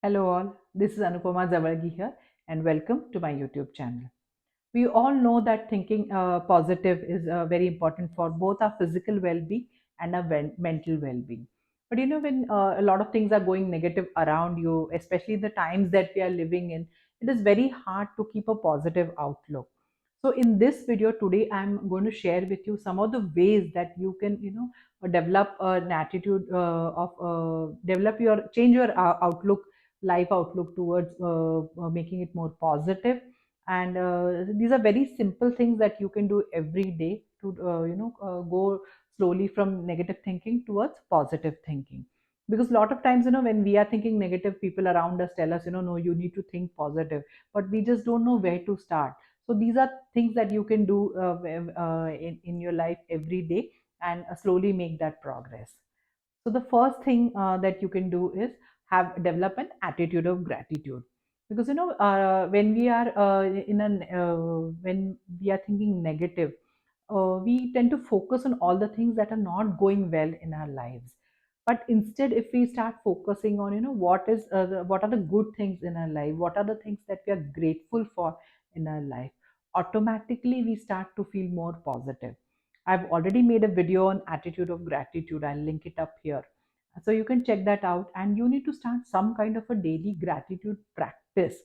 Hello all, this is Anupama Zawargi here and welcome to my YouTube channel. We all know that thinking positive is very important for both our physical well-being and our mental well-being. But when a lot of things are going negative around you, especially the times that we are living in, it is very hard to keep a positive outlook. So in this video today, I'm going to share with you some of the ways that you can, develop an attitude develop your change your outlook, life outlook towards making it more positive. And these are very simple things that you can do every day to go slowly from negative thinking towards positive thinking. Because a lot of times, when we are thinking negative, people around us tell us, no, you need to think positive, but we just don't know where to start. So these are things that you can do in your life every day, and slowly make that progress. So the first thing that you can do is have develop an attitude of gratitude. Because when we are when we are thinking negative, we tend to focus on all the things that are not going well in our lives. But instead, if we start focusing on what are the good things in our life, what are the things that we are grateful for in our life, automatically we start to feel more positive. I've already made a video on attitude of gratitude. I'll link it up here. So you can check that out. And you need to start some kind of a daily gratitude practice.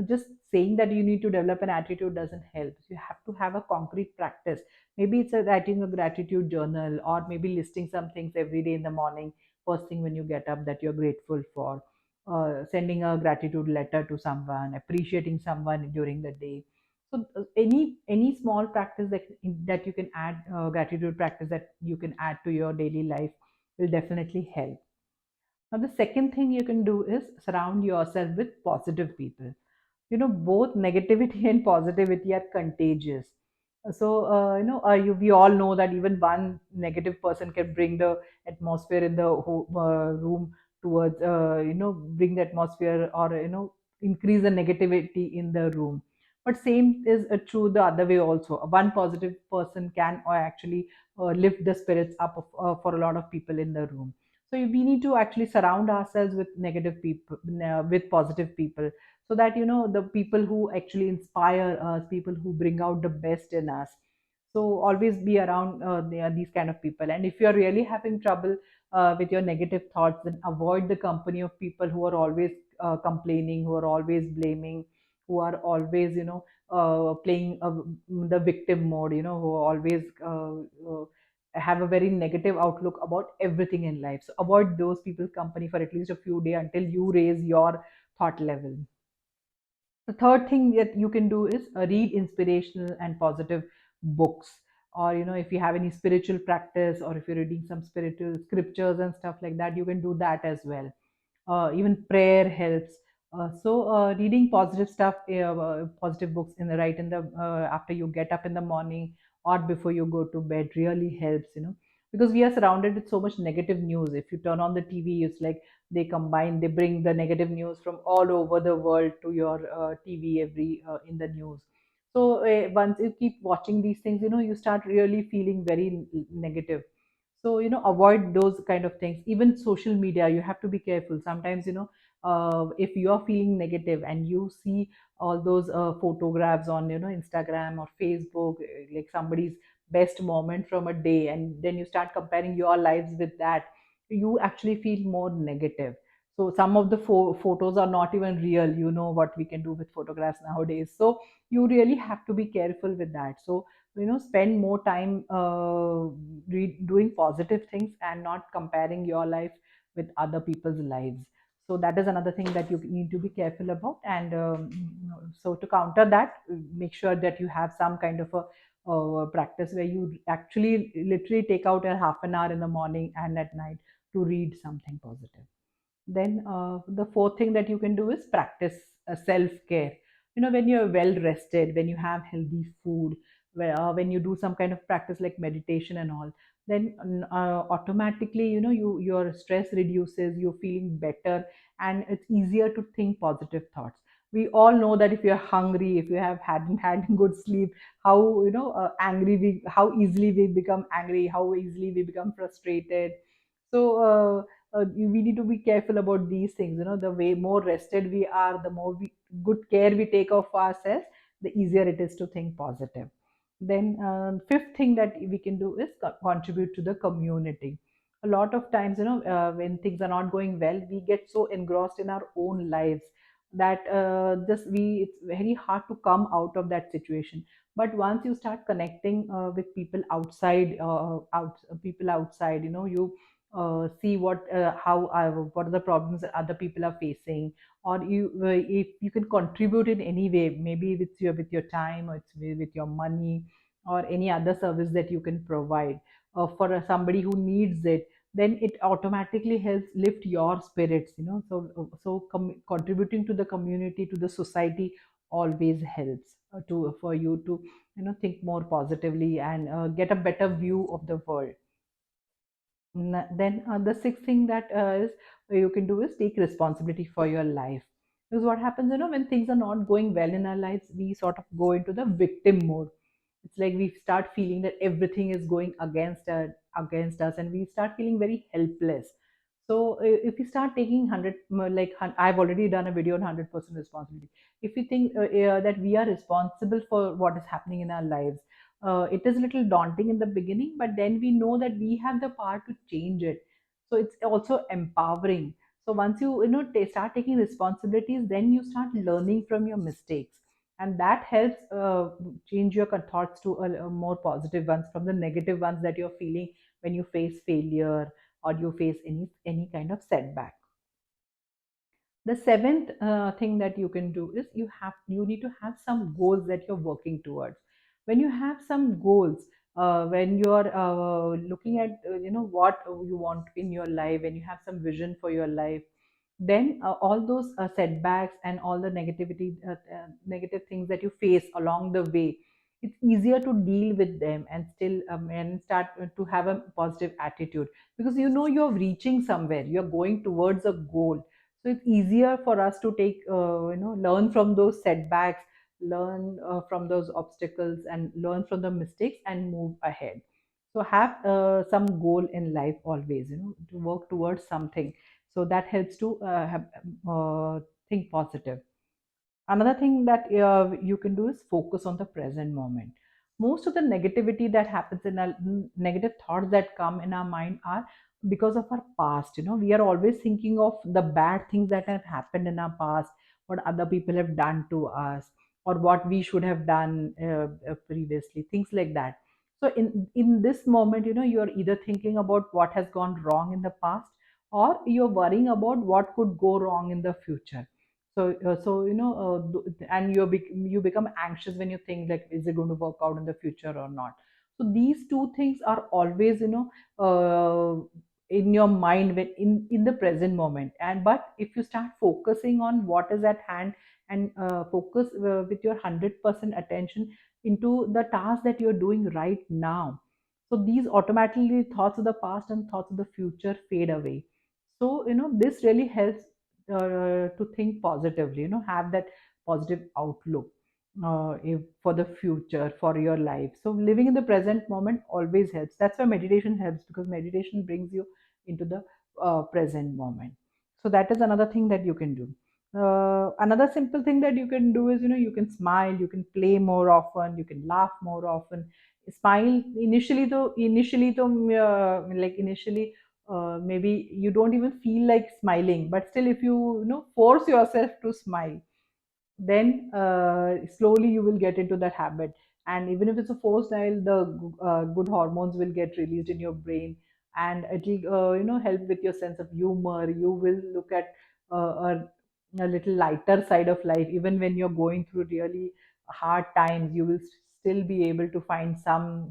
Just saying that you need to develop an attitude doesn't help. You have to have a concrete practice. Maybe it's writing a gratitude journal, or maybe listing some things every day in the morning, first thing when you get up, that you're grateful for. Sending a gratitude letter to someone, appreciating someone during the day. So any small practice that you can add, gratitude practice that you can add to your daily life, will definitely help. Now, the second thing you can do is surround yourself with positive people. Both negativity and positivity are contagious. So, we all know that even one negative person can bring the atmosphere in the room towards, bring the atmosphere, or, increase the negativity in the room. But same is true the other way also. One positive person can actually lift the spirits up for a lot of people in the room. So we need to actually surround ourselves with negative people, with positive people, so that the people who actually inspire us, people who bring out the best in us. So always be around these kind of people. And if you're really having trouble with your negative thoughts, then avoid the company of people who are always complaining, who are always blaming, who are always playing the victim mode, who are always have a very negative outlook about everything in life. So avoid those people's company for at least a few days until you raise your thought level. The third thing that you can do is read inspirational and positive books. Or if you have any spiritual practice, or if you're reading some spiritual scriptures and stuff like that, you can do that as well. Even prayer helps. Reading positive stuff, positive books in the right in the after you get up in the morning, or before you go to bed, really helps. Because we are surrounded with so much negative news. If you turn on the TV, it's like they bring the negative news from all over the world to your TV every in the news. So once you keep watching these things, you start really feeling very negative. So avoid those kind of things. Even social media, you have to be careful. Sometimes if you are feeling negative and you see all those photographs on Instagram or Facebook, like somebody's best moment from a day, and then you start comparing your lives with that, you actually feel more negative. So some of the photos are not even real. You know what we can do with photographs nowadays. So you really have to be careful with that. So spend more time doing positive things and not comparing your life with other people's lives. So that is another thing that you need to be careful about. And so to counter that, make sure that you have some kind of a practice where you actually literally take out a half an hour in the morning and at night to read something positive. Then the fourth thing that you can do is practice self care. When you're well rested, when you have healthy food, when you do some kind of practice like meditation and all, then automatically your stress reduces, you're feeling better, and it's easier to think positive thoughts. We all know that if you're hungry, if you have hadn't had good sleep, how how easily we become angry, how easily we become frustrated. So we need to be careful about these things. The way more rested we are, the more good care we take of ourselves, the easier it is to think positive. Then fifth thing that we can do is contribute to the community. A lot of times, when things are not going well, we get so engrossed in our own lives that just we it's very hard to come out of that situation. But once you start connecting with people outside, people outside, you see what are the problems that other people are facing, or if you can contribute in any way, maybe with your time, or it's with your money, or any other service that you can provide for somebody who needs it, then it automatically helps lift your spirits. Contributing to the community, to the society, always helps to for you to think more positively and get a better view of the world. Then the sixth thing that is you can do is take responsibility for your life. Because what happens, when things are not going well in our lives, we sort of go into the victim mode. It's like we start feeling that everything is going against us, and we start feeling very helpless. So if you start taking 100, I've already done a video on 100% responsibility. If you think that we are responsible for what is happening in our lives, it is a little daunting in the beginning, but then we know that we have the power to change it. So it's also empowering. So once start taking responsibilities, then you start learning from your mistakes, and that helps change your thoughts to a more positive ones from the negative ones that you're feeling when you face failure, or you face any kind of setback. The seventh thing that you can do is you need to have some goals that you're working towards. When you have some goals, when you're looking at what you want in your life, when you have some vision for your life, then all those setbacks and all the negative things that you face along the way, it's easier to deal with them and still and start to have a positive attitude, because you're reaching somewhere, you're going towards a goal. So it's easier for us to take learn from those setbacks, learn from those obstacles, and learn from the mistakes and move ahead. So have some goal in life always, to work towards something. So that helps to think positive. Another thing that you can do is focus on the present moment. Most of the negativity that happens in our negative thoughts that come in our mind are because of our past. We are always thinking of the bad things that have happened in our past, what other people have done to us, or what we should have done previously, things like that. So in this moment, you're either thinking about what has gone wrong in the past, or you're worrying about what could go wrong in the future. And you become anxious when you think, like, is it going to work out in the future or not? So these two things are always in your mind when in the present moment. And but if you start focusing on what is at hand, and focus with your 100% attention into the task that you're doing right now, so these automatically thoughts of the past and thoughts of the future fade away. So this really helps to think positively, have that positive outlook for the future, for your life. So living in the present moment always helps. That's why meditation helps, because meditation brings you into the present moment. So that is another thing that you can do. Another simple thing that you can do is, you can smile, you can play more often, you can laugh more often. Smile initially, maybe you don't even feel like smiling, but still, if you force yourself to smile, then slowly you will get into that habit. And even if it's a forced smile, the good hormones will get released in your brain, and it'll help with your sense of humor. You will look at a little lighter side of life. Even when you're going through really hard times, you will still be able to find some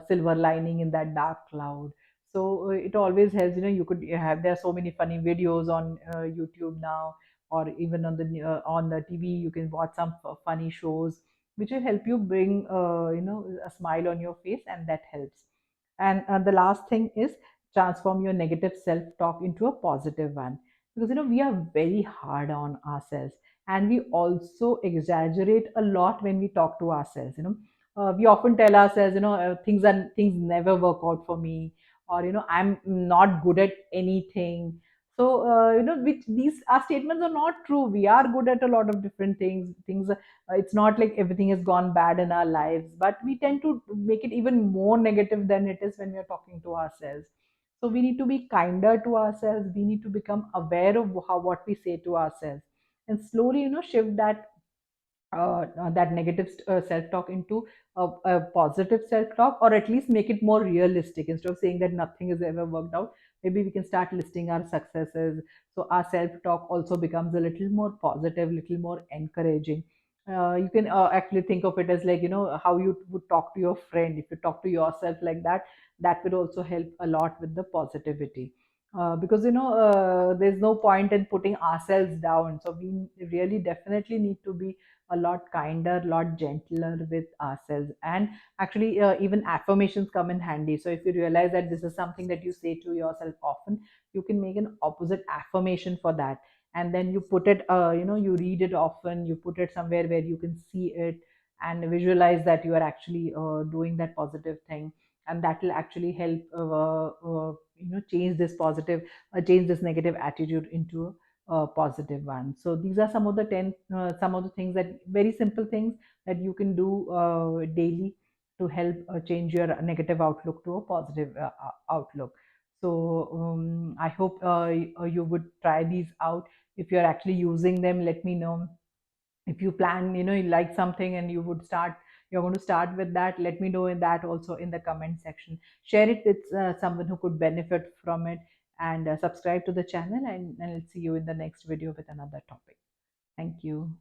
silver lining in that dark cloud. So it always helps. You could have, there are so many funny videos on YouTube now, or even on the TV. You can watch some funny shows which will help you bring a smile on your face, and that helps. And the last thing is transform your negative self-talk into a positive one, because we are very hard on ourselves, and we also exaggerate a lot when we talk to ourselves. We often tell ourselves, things never work out for me, or I'm not good at anything. So which these our statements are not true. We are good at a lot of different things. It's not like everything has gone bad in our lives, but we tend to make it even more negative than it is when we are talking to ourselves. So we need to be kinder to ourselves. We need to become aware of how what we say to ourselves, and slowly shift that negative self-talk into a positive self-talk, or at least make it more realistic. Instead of saying that nothing has ever worked out, maybe we can start listing our successes, so our self-talk also becomes a little more positive, little more encouraging. You can actually think of it as like how you would talk to your friend. If you talk to yourself like that, that would also help a lot with the positivity. Because there's no point in putting ourselves down, so we really definitely need to be a lot kinder, lot gentler with ourselves. And actually, even affirmations come in handy. So if you realize that this is something that you say to yourself often, you can make an opposite affirmation for that, and then you put it, you read it often, you put it somewhere where you can see it and visualize that you are actually doing that positive thing, and that will actually help change this change this negative attitude into positive one. So these are some of the 10, some of the things, that very simple things that you can do daily to help change your negative outlook to a positive outlook. So I hope you would try these out. If you're actually using them, let me know. If you plan, you like something and you're going to start with that, let me know in that also in the comment section. Share it with someone who could benefit from it, and subscribe to the channel, and I'll see you in the next video with another topic. Thank you.